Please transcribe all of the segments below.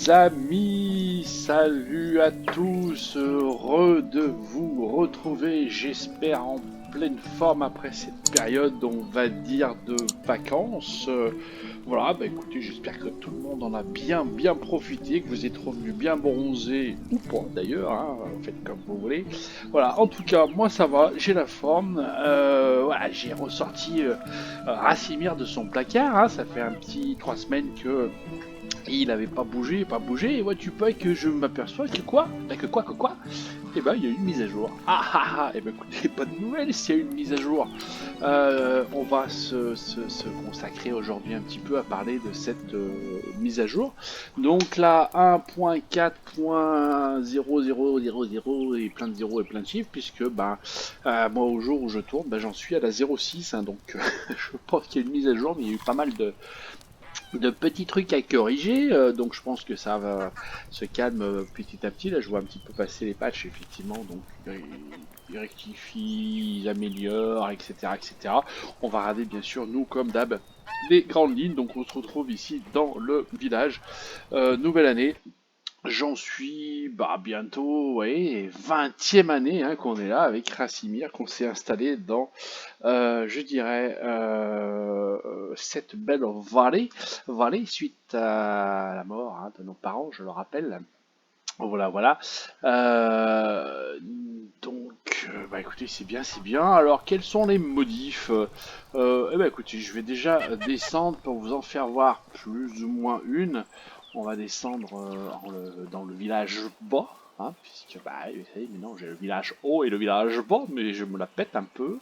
amis, salut à tous, heureux de vous retrouver, j'espère en pleine forme après cette période, on va dire, de vacances. Voilà, bah écoutez, j'espère que tout le monde en a bien profité, que vous êtes revenus bien bronzés, ou pas d'ailleurs, hein, faites comme vous voulez. Voilà, en tout cas, moi ça va, j'ai la forme, voilà, j'ai ressorti Racimir de son placard, hein, ça fait un petit 3 semaines que il avait pas bougé, et ouais, tu peux que je m'aperçois que quoi bah, que quoi et ben, il y a eu une mise à jour. Et ben, écoutez, bonne nouvelle s'il y a eu une mise à jour. On va se consacrer aujourd'hui un petit peu à parler de cette mise à jour. Donc là, 1.4.0000 et plein de zéros et plein de chiffres, puisque ben, moi, au jour où je tourne, ben, j'en suis à la 06, hein, donc je pense qu'il y a une mise à jour, mais il y a eu pas mal de petits trucs à corriger, donc je pense que ça va se calme petit à petit. Là, je vois un petit peu passer les patchs, effectivement, donc ils rectifient, ils améliorent, etc., etc. On va regarder, bien sûr, nous, comme d'hab, les grandes lignes. Donc, on se retrouve ici dans le village. Nouvelle année. J'en suis bientôt, ouais, 20e année, hein, qu'on est là avec Racimir, qu'on s'est installé dans je dirais, cette belle vallée suite à la mort, hein, de nos parents, je le rappelle. Voilà, voilà. Donc, écoutez, c'est bien, c'est bien. Alors, quels sont les modifs? Eh ben, écoutez, je vais déjà descendre pour vous en faire voir plus ou moins une. On va descendre dans le village bas, hein, puisque, vous savez, maintenant j'ai le village haut et le village bas, mais je me la pète un peu.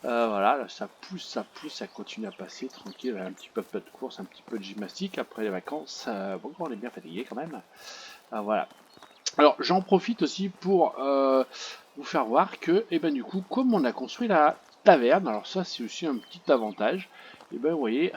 Voilà, là, ça pousse, ça continue à passer tranquille, un petit peu de course, un petit peu de gymnastique après les vacances. Bon, on est bien fatigué quand même. Voilà. Alors, j'en profite aussi pour vous faire voir que, ben, du coup, comme on a construit la taverne, alors ça, c'est aussi un petit avantage. Et ben, vous voyez,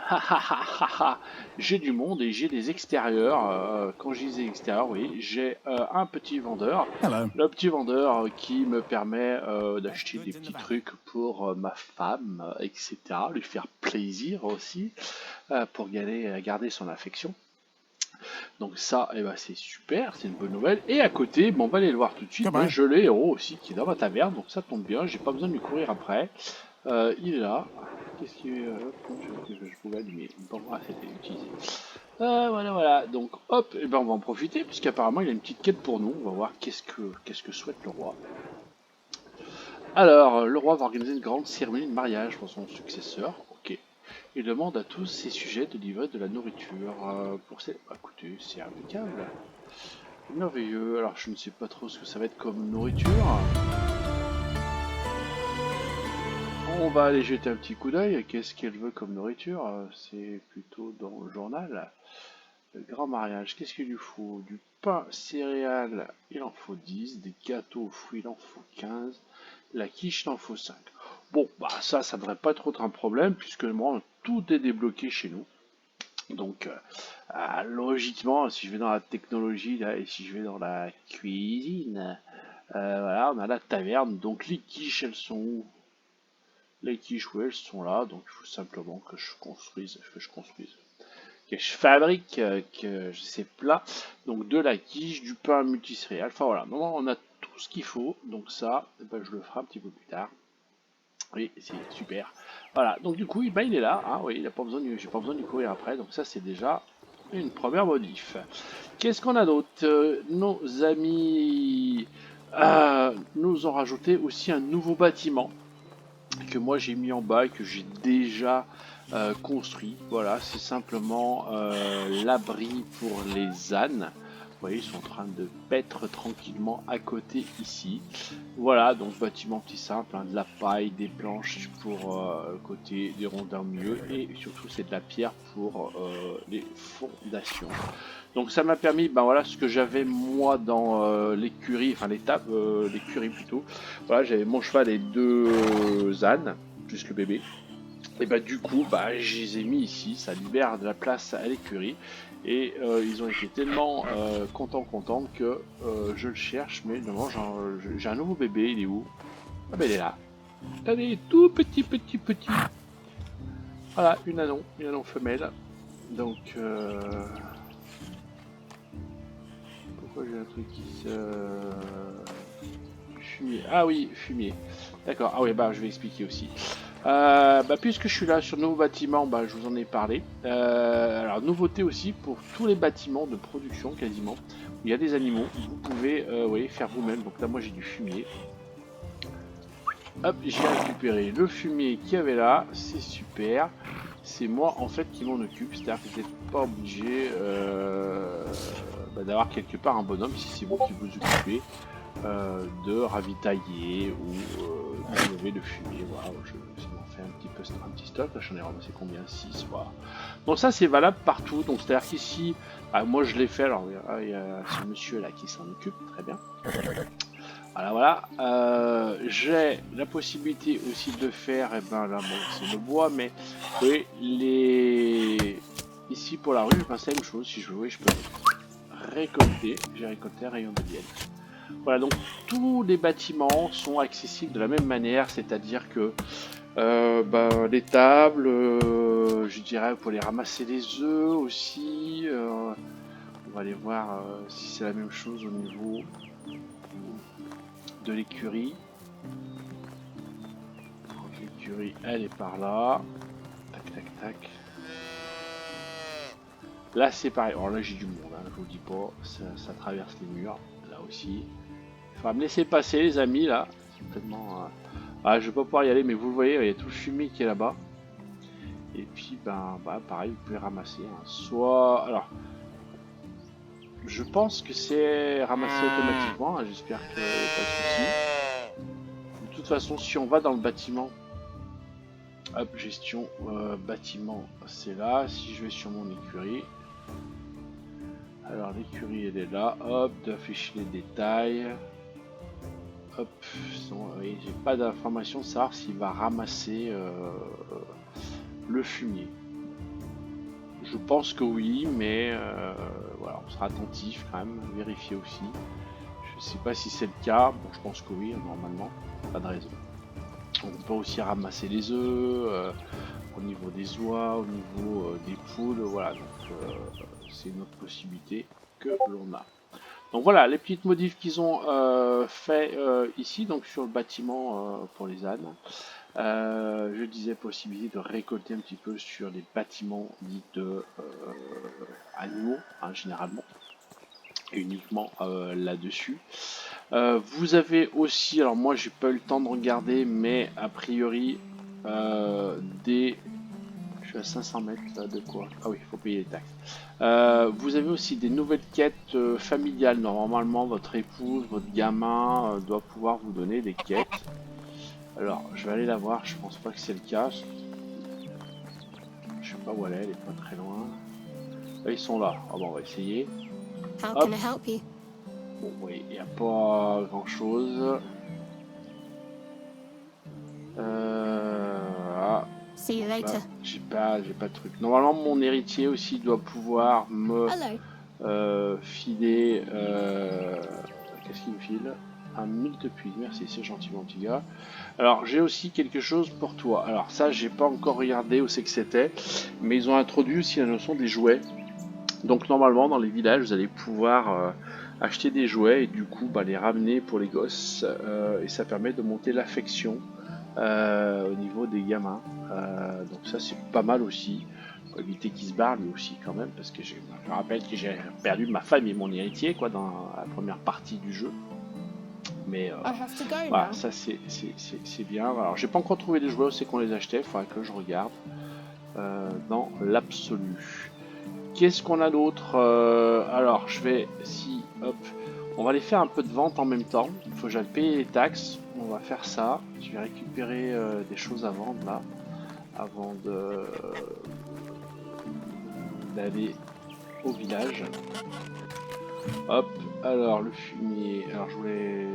j'ai du monde et j'ai des extérieurs. Quand je disais extérieur, oui, j'ai un petit vendeur. Hello. Le petit vendeur qui me permet d'acheter des petits trucs pour ma femme, etc. Lui faire plaisir aussi, pour garder son affection. Donc ça, c'est super, c'est une bonne nouvelle. Et à côté, bon, on va aller le voir tout de suite. Ben, Goodbye. je l'ai héros aussi qui est dans ma taverne, donc ça tombe bien, j'ai pas besoin de lui courir après. Il est là. Qu'est-ce qu'il je pouvais allumer. Bon, c'était utilisé. Voilà, voilà. Donc hop, et ben on va en profiter puisqu'apparemment il a une petite quête pour nous. On va voir qu'est-ce que souhaite le roi. Alors, le roi va organiser une grande cérémonie de mariage pour son successeur. Ok. Il demande à tous ses sujets de livrer de la nourriture pour ses... écoutez, c'est impeccable. Merveilleux. Alors, je ne sais pas trop ce que ça va être comme nourriture. On va aller jeter un petit coup d'œil. Qu'est-ce qu'elle veut comme nourriture? C'est plutôt dans le journal. Le grand mariage, qu'est-ce qu'il lui faut? Du pain, céréales, il en faut 10. Des gâteaux aux fruits, il en faut 15. La quiche, il en faut 5. Bon, ça devrait pas trop être un problème, puisque moi, tout est débloqué chez nous. Donc, logiquement, si je vais dans la technologie, là, et si je vais dans la cuisine, voilà, on a la taverne. Donc, les quiches, elles sont où? Les quiches, oui, elles sont là. Donc, il faut simplement que je construise, que je fabrique que ces plats. Donc, de la quiche, du pain multicéréal. Enfin, voilà, normalement, on a tout ce qu'il faut. Donc, ça, je le ferai un petit peu plus tard. Oui, c'est super. Voilà, donc du coup, il est là. Hein, oui, il a pas besoin j'ai pas besoin de lui courir après. Donc ça, c'est déjà une première modif. Qu'est-ce qu'on a d'autre? Nos amis nous ont rajouté aussi un nouveau bâtiment que moi j'ai mis en bas et que j'ai déjà construit. Voilà, c'est simplement l'abri pour les ânes. Vous voyez, ils sont en train de paître tranquillement à côté ici. Voilà, donc bâtiment petit simple, hein, de la paille, des planches pour côté, des rondins au milieu et surtout c'est de la pierre pour les fondations. Donc ça m'a permis, voilà ce que j'avais moi dans l'écurie, enfin l'écurie plutôt. Voilà, j'avais mon cheval et deux ânes, plus le bébé. Et du coup, je les ai mis ici, ça libère de la place à l'écurie. Et ils ont été tellement contents que je le cherche, mais non, j'ai un nouveau bébé, il est où? Ah ben il est là. Elle est tout petit. Voilà, une anon femelle. Donc Pourquoi j'ai un truc qui se... Fumier. Ah oui, fumier. D'accord. Ah oui, bah je vais expliquer aussi. Puisque je suis là sur nos bâtiments, je vous en ai parlé. Alors, nouveauté aussi pour tous les bâtiments de production quasiment, où il y a des animaux, vous pouvez oui, faire vous-même. Donc là, moi j'ai du fumier. Hop, j'ai récupéré le fumier qu'il y avait là, c'est super. C'est moi en fait qui m'en occupe, c'est-à-dire que vous n'êtes pas obligé d'avoir quelque part un bonhomme si c'est vous qui vous occupez de ravitailler ou d'enlever le fumier. Voilà, ça m'en fait un petit stock. Là, j'en ai ramassé combien? 6. Voilà. Donc ça c'est valable partout. Donc c'est-à-dire qu'ici, moi je l'ai fait. Alors il y a ce monsieur là qui s'en occupe, très bien. Voilà. J'ai la possibilité aussi de faire, là bon c'est le bois, mais oui, ici pour la rue, c'est la même chose. Si je veux, je peux récolter. J'ai récolté un rayon de miel. Voilà, donc tous les bâtiments sont accessibles de la même manière, c'est-à-dire que les tables, je dirais pour les ramasser les œufs aussi. On va aller voir si c'est la même chose au niveau de l'écurie. L'écurie, elle est par là. Tac, tac, tac. Là, c'est pareil. Alors là, j'ai du monde, hein, je vous dis pas. Ça traverse les murs, là aussi. Il faudra me laisser passer, les amis, là. C'est complètement... je vais pas pouvoir y aller, mais vous le voyez, il y a tout le fumier qui est là-bas. Et puis, pareil, vous pouvez ramasser. Hein. Soit... Alors, je pense que c'est ramassé automatiquement. Hein, j'espère qu'il n'y a pas de souci. De toute façon, si on va dans le bâtiment... Hop, gestion, bâtiment, c'est là. Si je vais sur mon écurie... Alors, l'écurie, elle est là. Hop, d'afficher les détails. Hop, oui, j'ai pas d'information de savoir s'il va ramasser le fumier. Je pense que oui, mais voilà, on sera attentif quand même, vérifier aussi. Je sais pas si c'est le cas, bon je pense que oui, normalement, pas de raison. On peut aussi ramasser les œufs, au niveau des oies, au niveau des poules, voilà, donc c'est une autre possibilité que l'on a. Donc voilà, les petites modifs qu'ils ont fait ici, donc sur le bâtiment pour les ânes. Je disais possibilité de récolter un petit peu sur les bâtiments dits de animaux, hein, généralement, et uniquement là-dessus. Vous avez aussi, alors moi j'ai pas eu le temps de regarder, mais a priori des... Je suis à 500 mètres là, de quoi? Ah oui, il faut payer les taxes. Vous avez aussi des nouvelles quêtes familiales. Normalement, votre épouse, votre gamin doit pouvoir vous donner des quêtes. Alors, je vais aller la voir, je pense pas que c'est le cas. Je sais pas où elle est pas très loin. Là, ils sont là. Ah bon, on va essayer. Hop. Bon, oui, il n'y a pas grand chose. Voilà. J'ai pas de truc. Normalement, mon héritier aussi doit pouvoir me filer. Qu'est-ce qu'il me file? Un mille-te-puits. Merci, c'est gentil, mon petit gars. Alors, j'ai aussi quelque chose pour toi. Alors, ça, j'ai pas encore regardé où c'est que c'était, mais ils ont introduit aussi la notion des jouets. Donc, normalement, dans les villages, vous allez pouvoir acheter des jouets et du coup, les ramener pour les gosses. Et ça permet de monter l'affection au niveau des gamins. Donc, ça, c'est pas mal aussi. Faut éviter qu'ils se barrent lui aussi quand même, parce que je me rappelle que j'ai perdu ma femme et mon héritier quoi dans la première partie du jeu. Mais voilà, ça c'est bien. Alors j'ai pas encore trouvé les jouets où c'est qu'on les achetait, il faudra que je regarde dans l'absolu. Qu'est-ce qu'on a d'autre? Alors je vais, si, hop, on va aller faire un peu de vente en même temps. Il faut que j'aille payer les taxes, on va faire ça. Je vais récupérer des choses à vendre là, avant d'aller au village. Hop, alors le fumier, alors je voulais...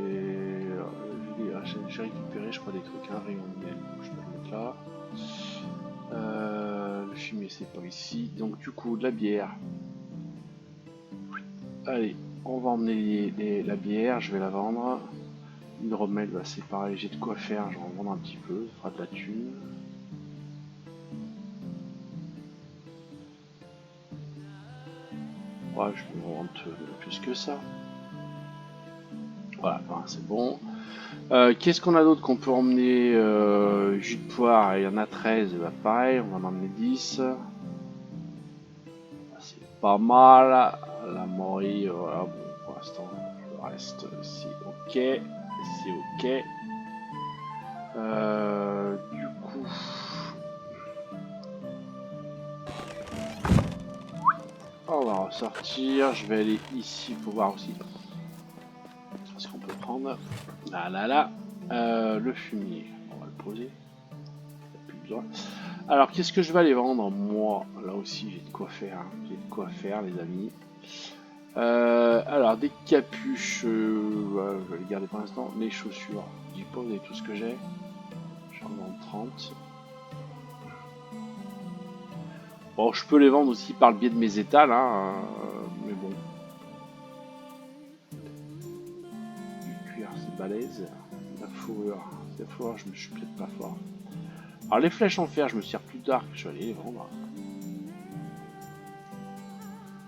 J'ai récupéré je crois des trucs, un rayon de miel, donc je peux le mettre là. Le fumier c'est pas ici, donc du coup de la bière. Allez, on va emmener la bière, je vais la vendre. L'hydromel, c'est pareil, j'ai de quoi faire, je vais en vendre un petit peu, ça fera de la thune. Ouais, je vais vendre plus que ça. Voilà, enfin, c'est bon. Qu'est-ce qu'on a d'autre qu'on peut emmener? Jus de poire, il y en a 13, bah pareil, on va en emmener 10. C'est pas mal. La morue, voilà, bon, pour l'instant, le reste, c'est ok. C'est ok. Du coup, on va ressortir. Je vais aller ici pour voir aussi ce qu'on peut prendre. Là, là, là. Le fumier, on va le poser. Plus besoin. Alors, qu'est-ce que je vais aller vendre? Moi, là aussi, j'ai de quoi faire. Hein. J'ai de quoi faire, les amis. Alors, des capuches, ouais, je vais les garder pour l'instant. Les chaussures, je dis pas, vous avez tout ce que j'ai. J'en vends 30. Bon, je peux les vendre aussi par le biais de mes étals, hein, mais bon. Du cuir, c'est balèze. La fourrure, je me suis peut-être pas fort. Alors, les flèches en fer, je me sers plus tard que je vais aller les vendre.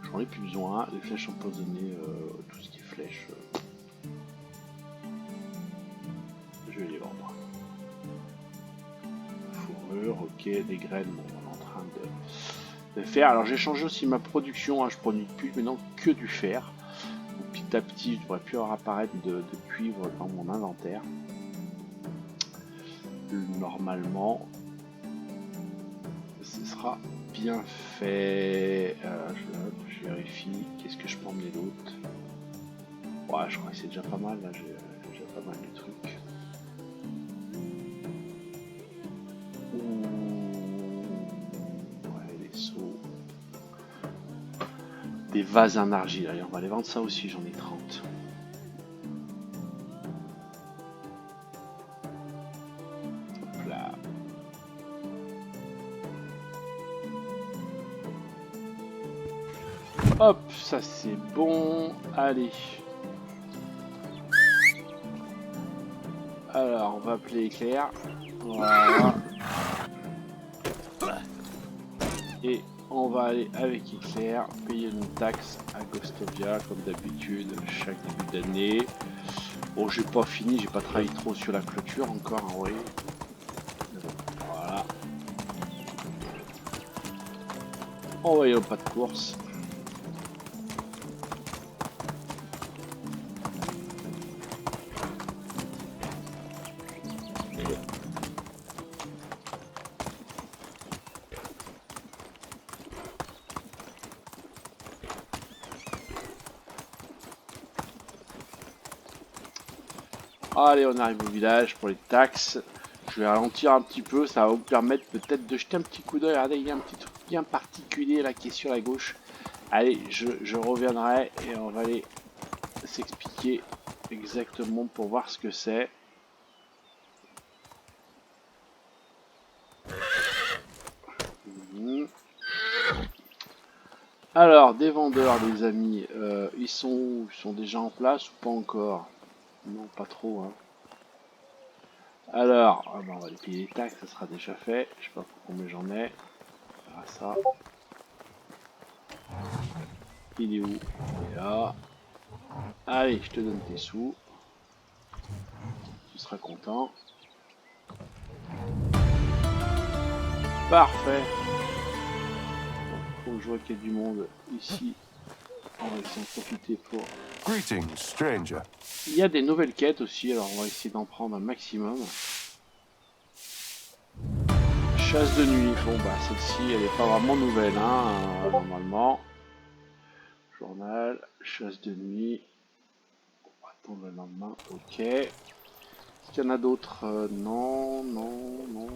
J'en ai plus besoin. Les flèches empoisonnées, tout ce qui est flèches, je vais les vendre. Fourrure, ok, des graines, bon, on est en train de faire. Alors j'ai changé aussi ma production, hein, je produis plus maintenant que du fer. Donc, petit à petit, je devrais plus avoir apparaître de cuivre dans mon inventaire. Normalement, ce sera bien fait. Je vérifie. Qu'est-ce que je peux emmener d'autre? Ouais, je crois que c'est déjà pas mal. Là, j'ai déjà pas mal de trucs. Ouais, les seaux. Des vases en argile. Allez, on va les vendre ça aussi. J'en ai 30. Hop là. Hop, ça c'est bon. Allez. Alors, on va appeler Éclair. Voilà. Et on va aller avec Éclair, payer une taxe à Gostovia, comme d'habitude, chaque début d'année. Bon, j'ai pas fini, j'ai pas travaillé trop sur la clôture encore, hein, oui. Voilà. On va y aller au pas de course. Allez, on arrive au village pour les taxes. Je vais ralentir un petit peu, ça va vous permettre peut-être de jeter un petit coup d'œil. Regardez, il y a un petit truc bien particulier là qui est sur la gauche. Allez, je reviendrai et on va aller s'expliquer exactement pour voir ce que c'est. Alors, des vendeurs, les amis, ils sont où? Ils sont déjà en place ou pas encore? Non, pas trop, hein. Alors, ah ben, on va aller payer les taxes, ça sera déjà fait. Je sais pas combien j'en ai. Ah, ça. Il est où? Il est là. Allez, je te donne tes sous. Tu seras content. Parfait. Faut que je vois qu'il y a du monde ici. On va essayer d'en profiter pour... Greetings, stranger. Il y a des nouvelles quêtes aussi, alors on va essayer d'en prendre un maximum. Chasse de nuit. Bon bah celle-ci elle est pas vraiment nouvelle hein, normalement. Journal, chasse de nuit. On va attendre le lendemain. Ok. Est-ce qu'il y en a d'autres? Non, non, non.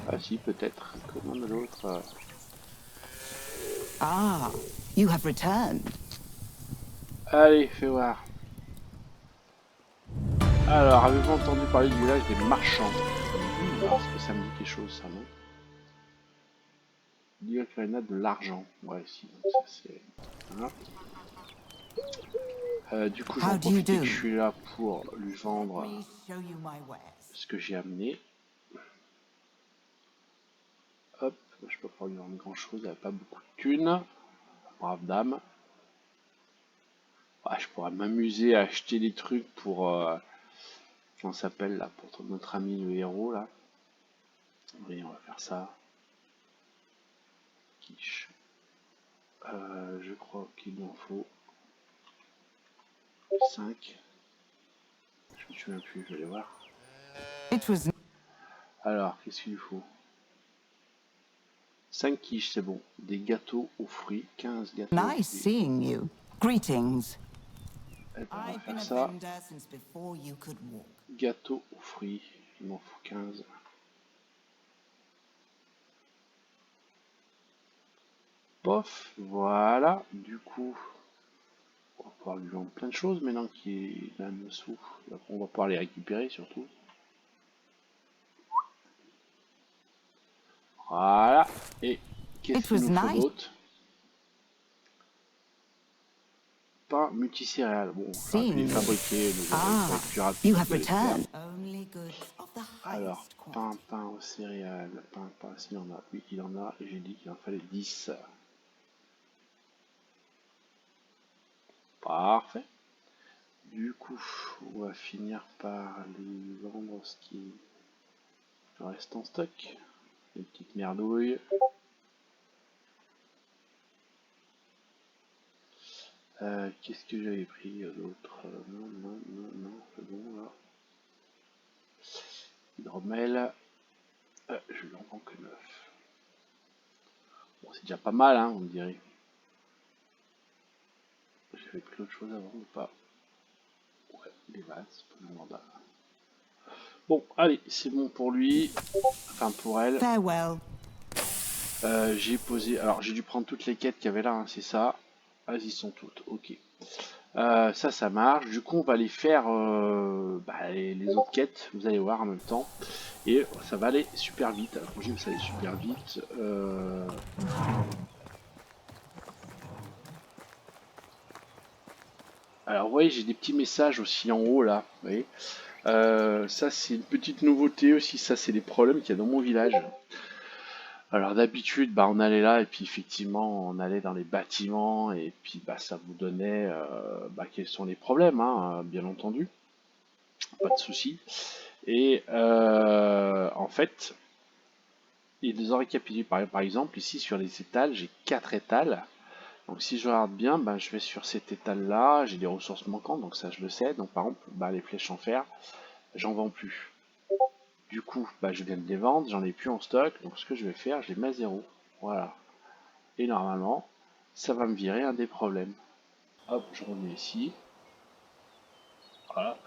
Ah si peut-être. Comment on a d'autres? Ah, you have returned. Allez, fais voir. Alors, avez-vous entendu parler du village des marchands? Est-ce que ça me dit quelque chose ça, non? Dire qu'il y en a de l'argent. Ouais, si, donc ça c'est... Hein. Du coup, j'en profite que je suis là pour lui vendre ce que j'ai amené. Hop, je peux pas lui vendre grand chose, il n'y a pas beaucoup de thunes. Brave dame. Ah, je pourrais m'amuser à acheter des trucs pour... comment ça s'appelle là? Pour notre ami le héros là. Oui, on va faire ça. Quiche. Je crois qu'il en faut 5. Je me souviens plus, je vais aller voir. It was Alors, qu'est-ce qu'il lui faut? 5 quiches, c'est bon. Des gâteaux aux fruits, 15 gâteaux aux nice fruits. seeing you. Greetings. Eh ben, on va I've been faire a ça. vendor since before you could walk. Gâteaux aux fruits, il m'en faut 15. Pof, voilà. Du coup, on va pouvoir lui vendre plein de choses maintenant qu'il est même sous. On va pouvoir les récupérer surtout. Voilà. Et qu'est-ce It qu'il was nous faut nice. d'autre? Pain multicéréales. Bon, j'aurais pu les fabriquer, mais ça va être plus rapide You have de les faire. returned. Only goods of the Alors, highest pain quality. aux céréales. Pain, s'il en a. Oui, il en a. Et j'ai dit qu'il en fallait 10. Parfait. Du coup, on va finir par lui vendre ce qui reste en stock. Les petites merdouilles. Qu'est-ce que j'avais pris d'autre? Non, c'est bon là. Hydromel. Je lui en vends que 9. Bon, c'est déjà pas mal, hein, on dirait. J'avais pris autre chose avant ou pas? Ouais, les vases, pas le mandat. Bon, allez, c'est bon pour lui. Enfin, pour elle. Farewell. J'ai posé. Alors, j'ai dû prendre toutes les quêtes qu'il y avait là, hein, c'est ça. Ah, elles y sont toutes, ok. Ça marche. Du coup, on va aller faire les autres quêtes, vous allez voir en même temps. Et ça va aller super vite. Alors, quand je dis que ça va aller super vite. Alors, vous voyez, j'ai des petits messages aussi en haut là. Vous voyez. Ça, c'est une petite nouveauté aussi. Ça, c'est les problèmes qu'il y a dans mon village. Alors d'habitude, on allait là et puis effectivement, on allait dans les bâtiments et puis ça vous donnait quels sont les problèmes, hein, bien entendu, pas de souci. Et en fait, il les a récapitulés. Par exemple, ici sur les étals, j'ai 4 étals. Donc si je regarde bien, je vais sur cet étal-là, j'ai des ressources manquantes, donc ça je le sais. Donc par exemple, les flèches en fer, j'en vends plus. Du coup, je viens de les vendre, j'en ai plus en stock, donc ce que je vais faire, je les mets à 0. Voilà. Et normalement, ça va me virer un des problèmes. Hop, je reviens ici. Voilà.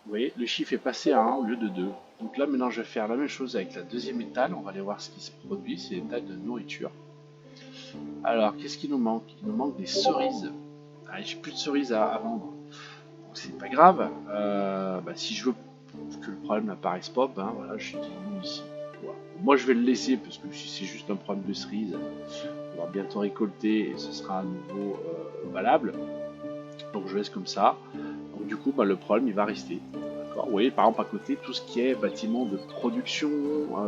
Vous voyez, le chiffre est passé à 1 au lieu de 2. Donc là, maintenant, je vais faire la même chose avec la deuxième étale. On va aller voir ce qui se produit. C'est l'étale de nourriture. Alors, qu'est-ce qu'il nous manque? Il nous manque des cerises. Ah, j'ai plus de cerises à vendre. Donc, c'est pas grave. Si je veux que le problème n'apparaisse pas, voilà, je dis ici. Voilà. Moi, je vais le laisser parce que si c'est juste un problème de cerises, on va bientôt récolter et ce sera à nouveau valable. Donc je laisse comme ça. Donc du coup, le problème il va rester. D'accord. Vous voyez, par exemple à côté, tout ce qui est bâtiment de production,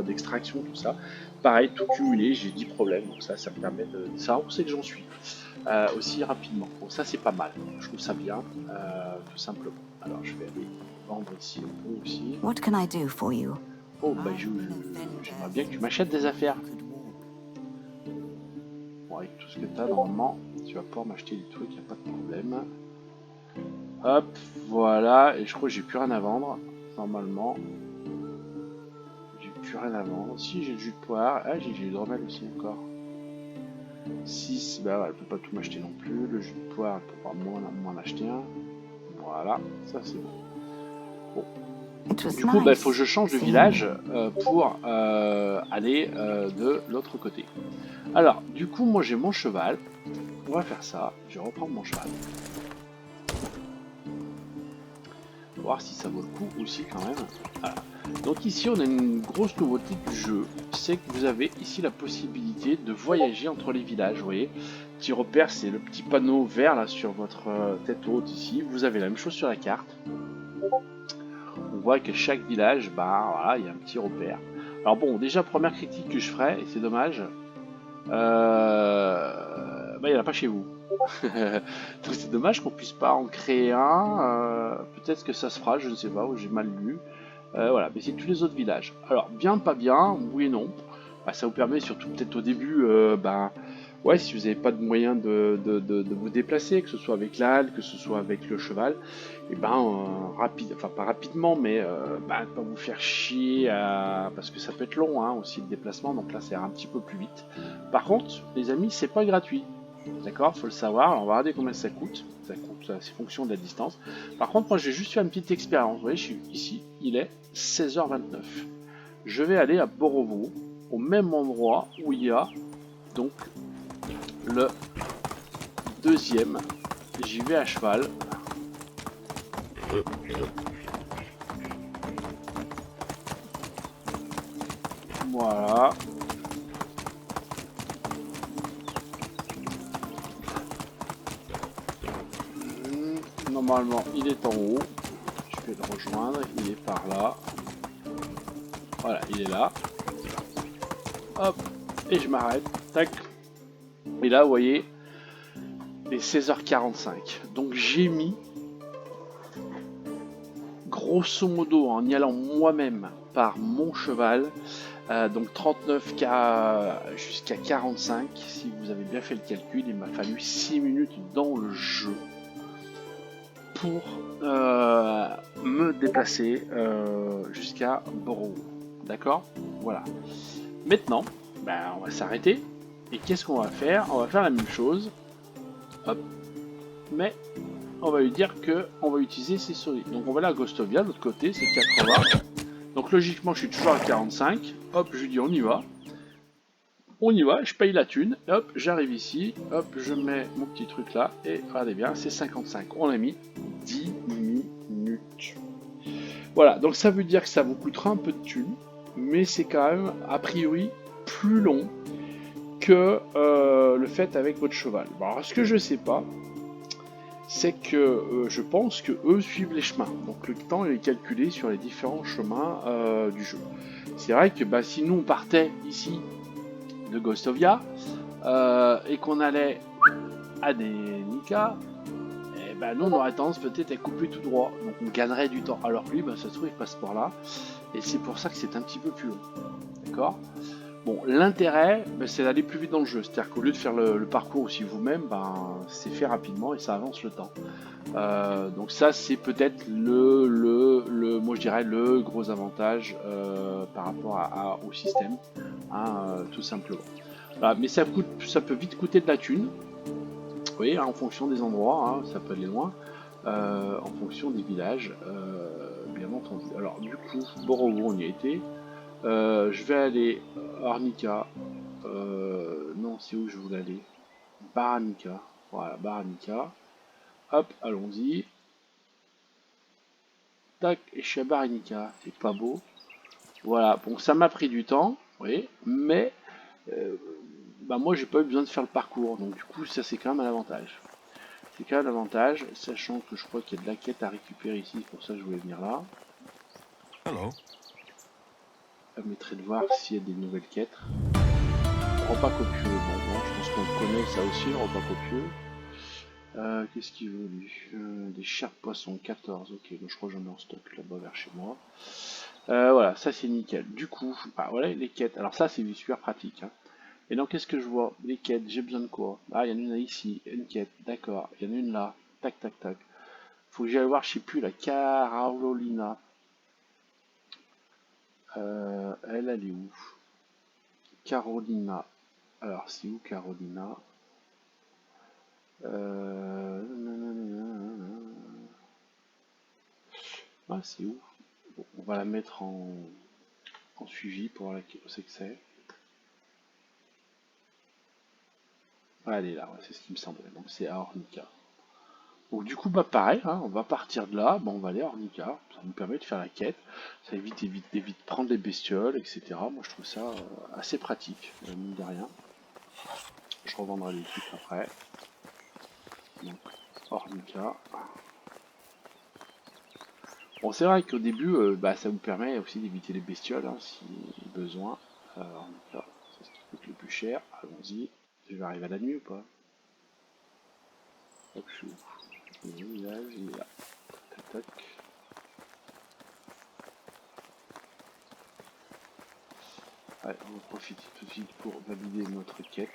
d'extraction, tout ça, pareil, tout cumulé, j'ai 10 problèmes. Donc ça me permet de savoir où c'est que j'en suis aussi rapidement. Donc ça c'est pas mal. Je trouve ça bien, tout simplement. Alors je vais aller vendre ici un peu aussi. What can I do for you? Oh j'aimerais bien que tu m'achètes des affaires. Bon, avec tout ce que tu as, normalement, tu vas pouvoir m'acheter des trucs, il n'y a pas de problème. Hop, voilà, et je crois que j'ai plus rien à vendre, normalement. J'ai plus rien à vendre. Si, j'ai le jus de poire. Ah, j'ai du hydromel aussi encore. 6, elle peut pas tout m'acheter non plus. Le jus de poire, elle peut pas m'en acheter un. Voilà, ça c'est bon. Bon. Du coup, il faut que je change de village pour aller de l'autre côté. Alors, du coup, moi j'ai mon cheval. On va faire ça. Je vais reprendre mon cheval. Voir si ça vaut le coup aussi quand même. Voilà. Donc ici on a une grosse nouveauté du jeu, c'est que vous avez ici la possibilité de voyager entre les villages, vous voyez. Petit repère, c'est le petit panneau vert là sur votre tête haute ici, vous avez la même chose sur la carte. On voit que chaque village, voilà, il y a un petit repère. Alors bon, déjà première critique que je ferai, et c'est dommage, il n'y en a pas chez vous. Donc c'est dommage qu'on puisse pas en créer un. Peut-être que ça se fera, je ne sais pas, ou j'ai mal lu. Voilà, mais c'est tous les autres villages. Alors, bien, pas bien, oui et non. Bah, ça vous permet surtout peut-être au début, ouais, si vous n'avez pas de moyen de vous déplacer, que ce soit avec l'âle, que ce soit avec le cheval, et enfin pas rapidement, mais pas vous faire chier, parce que ça peut être long hein, aussi le déplacement, donc là c'est un petit peu plus vite. Par contre, les amis, c'est pas gratuit. D'accord, faut le savoir. Alors, on va regarder combien ça coûte. Ça coûte, c'est fonction de la distance. Par contre, moi, j'ai juste fait une petite expérience. Vous voyez, je suis ici, il est 16h29. Je vais aller à Borovo, au même endroit où il y a donc le deuxième. J'y vais à cheval. Voilà. Normalement, il est en haut. Je vais le rejoindre. Il est par là. Voilà, il est là. Hop. Et je m'arrête. Tac. Et là, vous voyez, il est 16h45. Donc j'ai mis, grosso modo, en y allant moi-même par mon cheval, donc 39 jusqu'à 45, si vous avez bien fait le calcul, il m'a fallu 6 minutes dans le jeu pour me déplacer jusqu'à Borough. D'accord. Voilà. Maintenant, on va s'arrêter. Et qu'est-ce qu'on va faire? On va faire la même chose. Hop. Mais on va lui dire que on va utiliser ses souris. Donc on va aller à Gostovia, de l'autre côté, c'est 80. Donc logiquement, je suis toujours à 45. Hop, je lui dis on y va. On y va, je paye la thune. Hop, j'arrive ici. Hop, je mets mon petit truc là. Et regardez bien, c'est 55. On a mis 10 minutes. Voilà, donc ça veut dire que ça vous coûtera un peu de thunes. Mais c'est quand même, a priori, plus long que le fait avec votre cheval. Bon, alors, ce que je sais pas, c'est que je pense que eux suivent les chemins. Donc le temps est calculé sur les différents chemins du jeu. C'est vrai que si nous on partait ici de Gostovia et qu'on allait à Denica, nous on aurait tendance peut-être à couper tout droit. Donc on gagnerait du temps. Alors que lui, ça se trouve, il passe par là. Et c'est pour ça que c'est un petit peu plus long. D'accord ? Bon, l'intérêt, c'est d'aller plus vite dans le jeu. C'est-à-dire qu'au lieu de faire le parcours aussi vous-même, c'est fait rapidement et ça avance le temps. Donc ça, c'est peut-être moi je dirais le gros avantage par rapport au système, hein, tout simplement. Voilà, mais ça peut vite coûter de la thune. Vous voyez, hein, en fonction des endroits, hein, ça peut aller loin, en fonction des villages, bien entendu. Alors du coup, Borovo, on y a été. Je vais aller à Arnica. Non, c'est où je voulais aller? Baranica. Voilà, Baranica. Hop, allons-y. Tac, et je suis à Baranica. C'est pas beau. Voilà, bon, ça m'a pris du temps, oui, mais moi j'ai pas eu besoin de faire le parcours. Donc du coup, ça c'est quand même un avantage. C'est quand même un avantage, sachant que je crois qu'il y a de la quête à récupérer ici, c'est pour ça que je voulais venir là. Hello. Ça permettrait de voir s'il y a des nouvelles quêtes. Repas copieux, bon, je pense qu'on connaît ça aussi, le repas copieux. Qu'est-ce qu'il veut lui? Des chers poissons, 14, ok, donc je crois que j'en ai en stock là-bas vers chez moi. Voilà, ça c'est nickel. Du coup, voilà les quêtes. Alors ça c'est super pratique. Hein. Et donc qu'est-ce que je vois? Les quêtes, j'ai besoin de quoi? Ah, il y en a une ici, une quête, d'accord. Il y en a une là, tac tac tac. Faut que j'aille voir, je sais plus, la Carolina. Elle est où? Carolina. Alors, c'est où Carolina? C'est où? Bon, on va la mettre en suivi pour voir où c'est que c'est. Elle est là, ouais, c'est ce qui me semblait. Donc c'est à Ornica. Donc du coup, pareil, hein, on va partir de là, on va aller à Ornica. Ça nous permet de faire la quête. Ça évite prendre les bestioles, etc. Moi, je trouve ça assez pratique, mine de rien. Je revendrai les trucs après. Donc, Ornica. Bon, c'est vrai qu'au début, ça vous permet aussi d'éviter les bestioles, hein, si besoin. Ornica, c'est ce qui coûte le plus cher. Allons-y. Je vais arriver à la nuit ou pas? Hop, je suis où? Il est là, il est là. Tac, tac. Ouais, on va profiter tout de suite pour valider notre quête.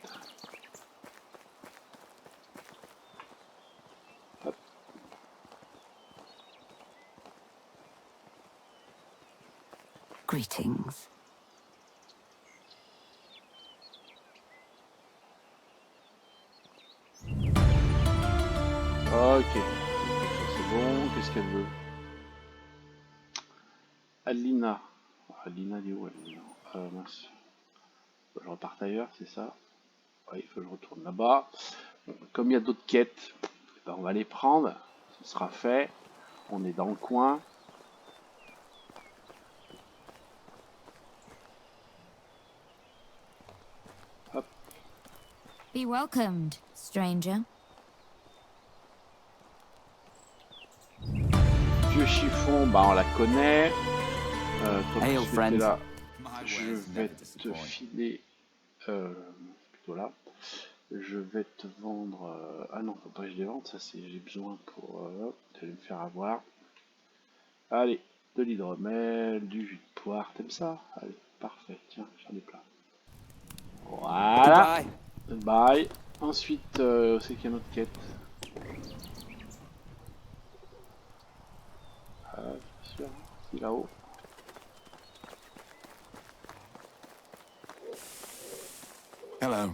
Hop. Greetings. Ok. C'est bon. Qu'est-ce qu'elle veut? Alina. Alina, elle est où, Alina? Mince. Faut que je reparte ailleurs, c'est ça? Ouais, il faut que je retourne là-bas. Bon, comme il y a d'autres quêtes, ben on va les prendre. Ce sera fait. On est dans le coin. Hop. Be welcomed, stranger. Vieux chiffon, bah on la connaît. Toi, Hail, puisque t'es friend. là, My je ways vais never te disappoint. filer. Plutôt là. Je vais te vendre. Ah non, faut pas que je les vende. Ça, c'est j'ai besoin pour. Tu vas me faire avoir. Allez, de l'hydromel, du jus de poire. T'aimes ça? Allez, parfait. Tiens, j'en ai plein. Voilà. Goodbye. Bye. Ensuite, c'est qu'il y a notre quête. C'est sûr, c'est là-haut. Hello.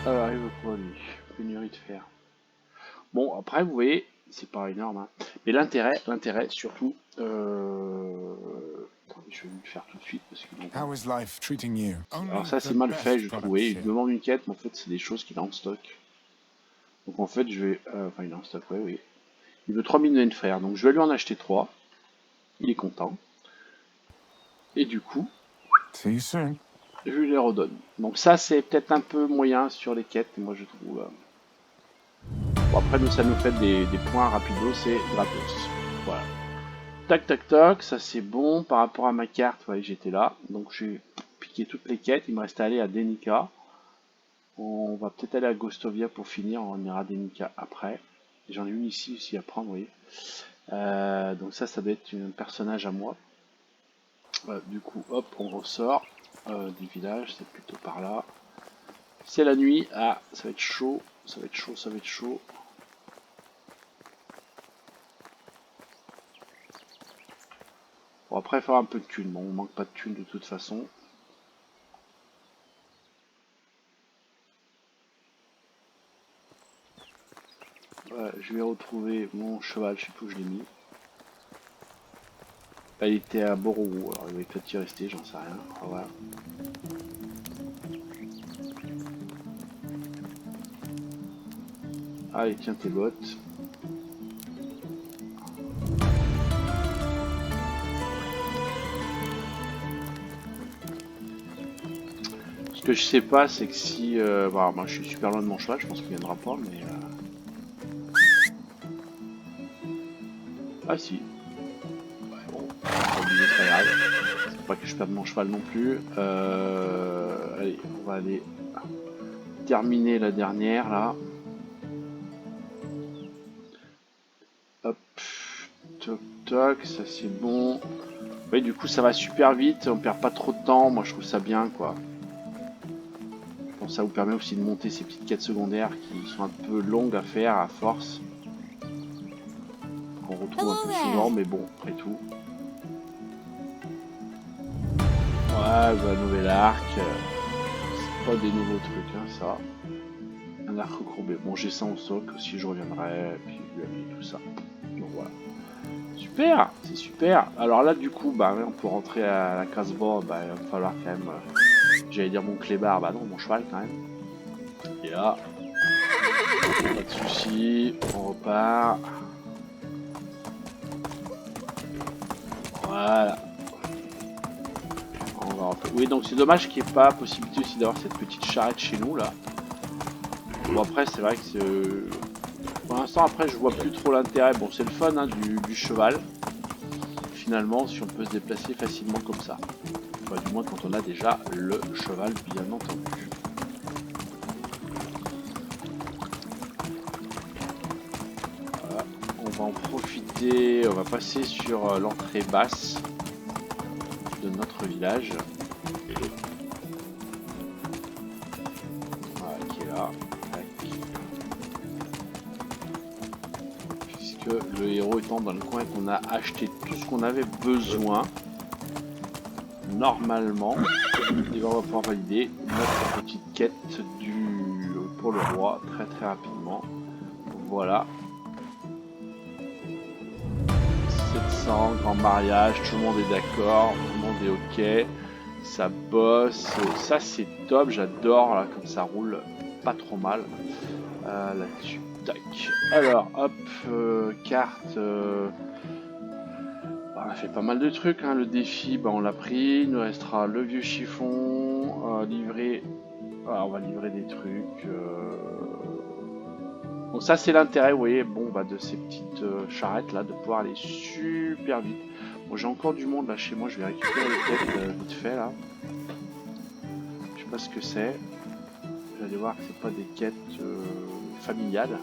Alors, arrive quoi lui? Pénurie de fer. Bon, après, vous voyez, c'est pas énorme, hein. Mais l'intérêt, surtout, attendez, je vais le faire tout de suite parce que bon, How is life treating you? alors Only ça the c'est mal fait, best je products trouvais. Il here. me demande une quête, mais en fait c'est des choses qu'il a en stock. Donc en fait je vais, enfin il a en stock, ouais, oui. Il veut 3000 naines frères, donc je vais lui en acheter 3. Il est content. Et du coup, See you soon. je lui les redonne. Donc ça c'est peut-être un peu moyen sur les quêtes, moi je trouve. Bon après nous ça nous fait des points rapidos, c'est gratos. Voilà. Tac tac tac, ça c'est bon. Par rapport à ma carte, ouais, j'étais là. Donc j'ai piqué toutes les quêtes. Il me reste à aller à Denica. On va peut-être aller à Gostovia pour finir. On ira à Denica après. J'en ai une ici aussi à prendre, oui. Donc ça doit être un personnage à moi. Du coup, hop, on ressort du village. C'est plutôt par là. C'est la nuit. Ah, ça va être chaud. Ça va être chaud, ça va être chaud. Bon, après, il faudra un peu de thunes. Bon, on manque pas de thunes de toute façon. Je vais retrouver mon cheval, je sais plus où je l'ai mis. Là, il était à Borougou, alors il va peut-être y rester, j'en sais rien. Ah, voilà. Allez, tiens tes bottes. Ce que je sais pas, c'est que si... bah, moi je suis super loin de mon cheval, je pense qu'il viendra pas, mais... Ah si. Ouais, bon, c'est pas grave. C'est pas que je perde mon cheval non plus. Allez, on va aller terminer la dernière là. Hop. Toc toc, ça c'est bon. Oui, du coup ça va super vite, on perd pas trop de temps, moi je trouve ça bien quoi. Bon, ça vous permet aussi de monter ces petites quêtes secondaires qui sont un peu longues à faire à force. Qu'on retrouve un peu souvent, mais bon, après tout. Ouais, bah, nouvel arc. C'est pas des nouveaux trucs, hein, ça. Un arc recourbé. Bon, j'ai ça en stock aussi, je reviendrai, et puis tout ça. Donc voilà. Super, c'est super. Alors là, du coup, bah, on peut rentrer à la Casbah, bah, il va falloir quand même. J'allais dire mon clébard, bah non, mon cheval quand même. Et là, pas de soucis, on repart. Voilà. Oui, donc c'est dommage qu'il n'y ait pas possibilité aussi d'avoir cette petite charrette chez nous là. Bon, après, c'est vrai que pour l'instant, après, je vois plus trop l'intérêt. Bon, c'est le fun hein, du cheval. finalement si on peut se déplacer facilement comme ça. Enfin, du moins quand on a déjà le cheval, bien entendu. Voilà, on va en profiter, on va passer sur l'entrée basse de notre village. Voilà, qui est là. Tac. Puisque le héros étant dans le coin et qu'on a acheté tout ce qu'on avait besoin, normalement, et on va pouvoir valider notre petite quête pour le roi très rapidement. Voilà. 700, grand mariage, tout le monde est d'accord, tout le monde est ok, ça bosse, ça c'est top, j'adore là, comme ça roule pas trop mal là-dessus. Tac. Alors, hop, carte. On a fait pas mal de trucs, hein. Le défi, bah, on l'a pris, il nous restera le vieux chiffon, livrer. Ah, on va livrer des trucs. Donc ça c'est l'intérêt, vous voyez, bon, bah, de ces petites charrettes là, de pouvoir aller super vite. Bon, j'ai encore du monde là chez moi, je vais récupérer les quêtes vite fait là. Je sais pas ce que c'est. Vous allez voir que c'est pas des quêtes familiales.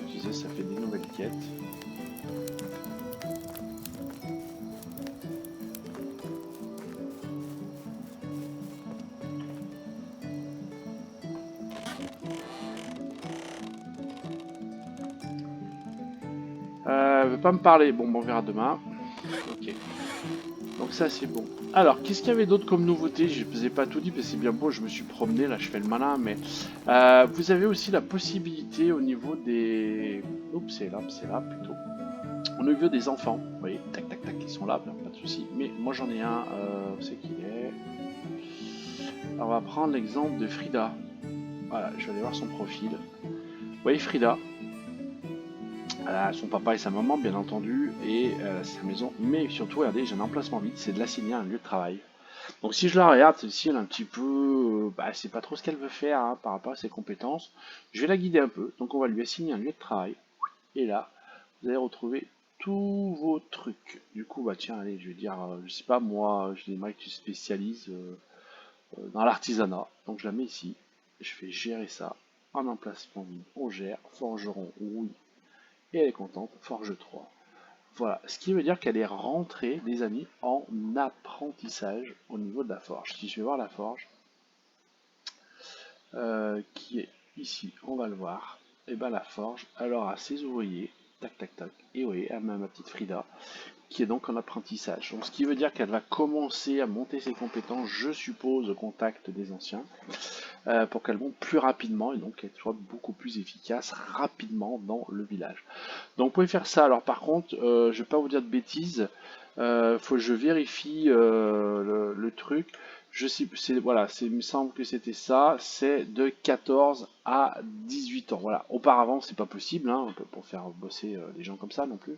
Je disais, ça fait des nouvelles quêtes. Veut pas me parler. Bon, on verra demain. Ok. Donc ça c'est bon. Alors, qu'est-ce qu'il y avait d'autre comme nouveauté? Je ne vous ai pas tout dit, parce que c'est bien beau, je me suis promené, là je fais le malin, mais vous avez aussi la possibilité au niveau des... Oups, c'est là plutôt. Au niveau des enfants, vous voyez, tac tac tac, ils sont là, pas de souci. Mais moi j'en ai un, où c'est qu'il est? Alors, on va prendre l'exemple de Frida. Voilà, je vais aller voir son profil. Vous voyez Frida? Elle a son papa et sa maman, bien entendu, et sa maison. Mais surtout, regardez, j'ai un emplacement vide, c'est de l'assigner à un lieu de travail. Donc si je la regarde, celle-ci, elle est un petit peu... bah, c'est pas trop ce qu'elle veut faire hein, par rapport à ses compétences. Je vais la guider un peu. Donc on va lui assigner un lieu de travail. Et là, vous allez retrouver tous vos trucs. Du coup, bah tiens, allez, je vais dire, je sais pas, moi, j'aimerais que tu spécialises dans l'artisanat. Donc je la mets ici. Je fais gérer ça en emplacement vide. On gère, forgeron, oui. Et elle est contente, forge 3. Voilà, ce qui veut dire qu'elle est rentrée, les amis, en apprentissage au niveau de la forge. Si je vais voir la forge, qui est ici, on va le voir, et bien la forge, elle aura ses ouvriers, tac tac tac, et oui, elle a ma petite Frida, qui est donc en apprentissage. Donc ce qui veut dire qu'elle va commencer à monter ses compétences, je suppose, au contact des anciens, pour qu'elle monte plus rapidement et donc qu'elle soit beaucoup plus efficace rapidement dans le village. Donc vous pouvez faire ça. Alors par contre, je ne vais pas vous dire de bêtises, faut que je vérifie le truc. Je sais, voilà, il me semble que c'était ça, c'est de 14 à 18 ans. Voilà, auparavant c'est pas possible, hein, pour faire bosser des gens comme ça non plus.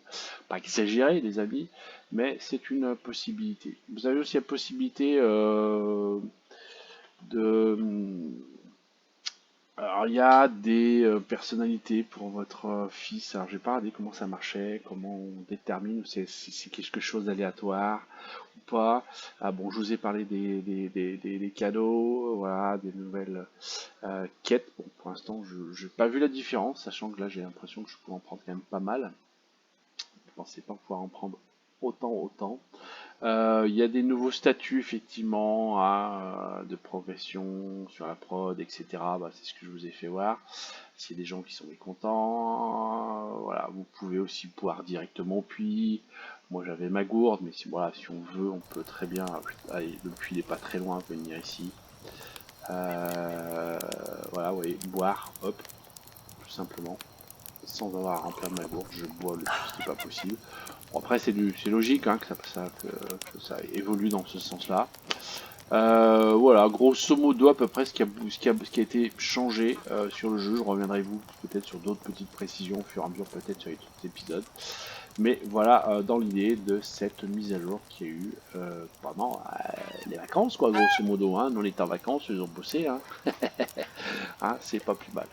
Pas exagérer les amis, mais c'est une possibilité. Vous avez aussi la possibilité de... Alors il y a des personnalités pour votre fils. Alors j'ai pas regardé comment ça marchait, comment on détermine si c'est quelque chose d'aléatoire ou pas. Ah bon, je vous ai parlé des cadeaux, voilà, des nouvelles quêtes. Bon, pour l'instant, je n'ai pas vu la différence, sachant que là j'ai l'impression que je peux en prendre quand même pas mal. Je pensais pas pouvoir en prendre autant. Il y a des nouveaux statuts effectivement hein, de progression sur la prod, etc. Bah, c'est ce que je vous ai fait voir. S'il y a des gens qui sont mécontents, voilà, vous pouvez aussi boire directement au puits. Moi j'avais ma gourde, mais si, voilà, si on veut, on peut très bien. Allez, le puits n'est pas très loin, venir ici. Voilà, vous voyez, boire, hop, tout simplement. Sans avoir à remplir ma gourde, je bois le plus, c'est pas possible. Bon, après c'est logique hein, que ça évolue dans ce sens-là. Voilà, grosso modo à peu près ce qui a été changé sur le jeu. Je reviendrai vous peut-être sur d'autres petites précisions au fur et à mesure peut-être sur les autres épisodes. Mais voilà dans l'idée de cette mise à jour qu'il y a eu pendant les vacances quoi, grosso modo. Hein. Nous on était en vacances, ils ont bossé. Hein. Hein, c'est pas plus mal.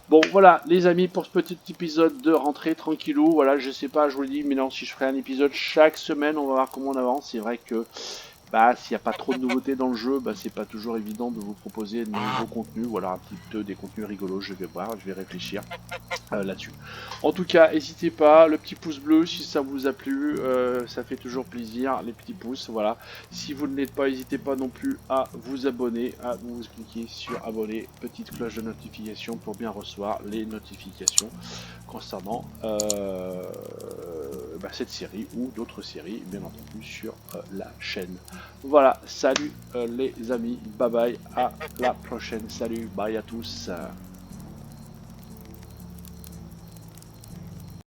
Bon, voilà, les amis, pour ce petit épisode de rentrée tranquillou. Voilà, je sais pas, je vous le dis, mais non, si je ferai un épisode chaque semaine, on va voir comment on avance. C'est vrai que bah, s'il n'y a pas trop de nouveautés dans le jeu, bah, c'est pas toujours évident de vous proposer de nouveaux contenus. Voilà, un petit peu des contenus rigolos, je vais voir, je vais réfléchir là-dessus. En tout cas, n'hésitez pas, le petit pouce bleu si ça vous a plu, ça fait toujours plaisir, les petits pouces, voilà. Si vous ne l'êtes pas, n'hésitez pas non plus à vous abonner, à vous cliquer sur abonner, petite cloche de notification pour bien recevoir les notifications concernant cette série ou d'autres séries, bien entendu, sur la chaîne. Voilà, salut les amis, bye bye, à la prochaine, salut, bye à tous.